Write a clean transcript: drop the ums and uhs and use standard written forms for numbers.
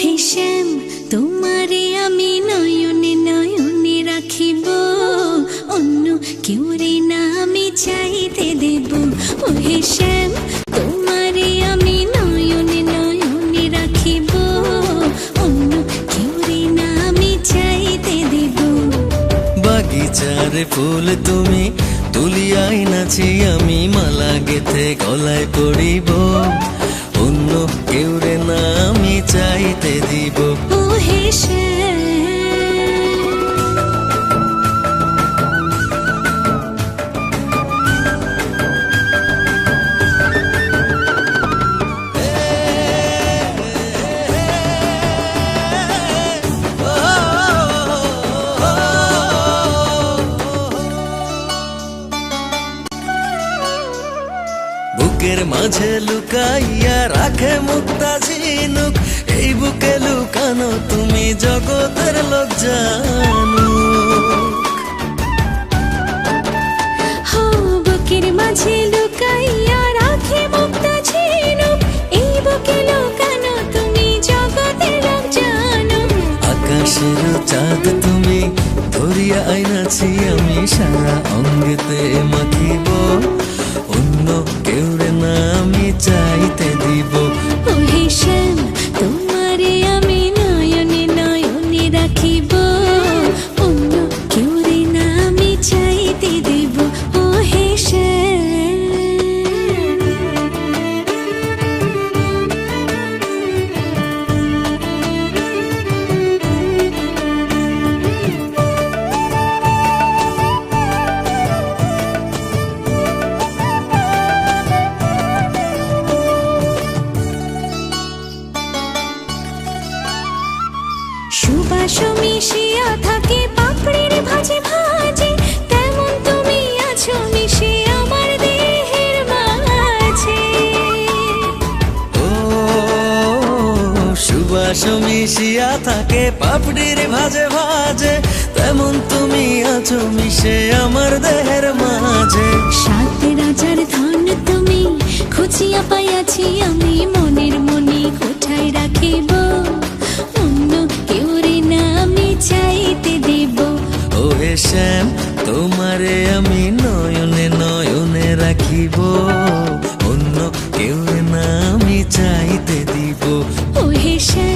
হে শ্যাম, তোমারে আমি নয়নে নয়নে রাখিব, অন্য কেউরে না আমি চাইতে দেব। ও হে শ্যাম, তোমারে আমি নয়নে নয়নে রাখিব, অন্য কেউরে না আমি চাইতে দেব। বাগিচার ফুল তুমি তুলিয়াই নাছি, আমি মালা গেথে গলায় পড়িব, অন্য কেউরে না আমি চাইতে দিব। ও হে শ্যাম, বুকের মাঝে লুকাইয়া রাখে মুক্তা ঝিনুক, এই বুকে লুকানো তুমি জগতের লোক জানো। হো বুকের মাঝে লুকাইয়া রাখে মুক্তা ঝিনুক, এই বুকে লুকানো তুমি জগতের লোক জানো। আকাশের চাঁদ তুমি ধরিয়া আইনাছি, আমি সারা অঙ্গেতে মাখিব, অন্য কেউরে না আমি চাইতে দিব। ও হে শ্যাম, তোমারে আমি নয়নে নয়নে রাখিব, অন্য কেউরে না আমি চাইতে দেব। ও হে শ্যাম, সুবাস মিশিয়া থাকে পাপড়ির ভাজে ভাজে, তেমন তুমি আছো মিশে আমার দেহের মাঝে। ও সুবাস মিশিয়া থাকে পাপড়ির ভাজে ভাজে, তেমন তুমি আছো মিশে আমার দেহের মাঝে। সাত রাজার ধন তুমি খুঁজিয়া পাইয়াছি, আমি মনের মনে কোঠায় রাখিব, অন্য কেউরে না আমি চাইতে দেব। ও হে শ্যাম, তোমারে আমি নয়নে নয়নে রাখিব, অন্য কেউ না আমি চাইতে দিব। ও হে শ্যাম,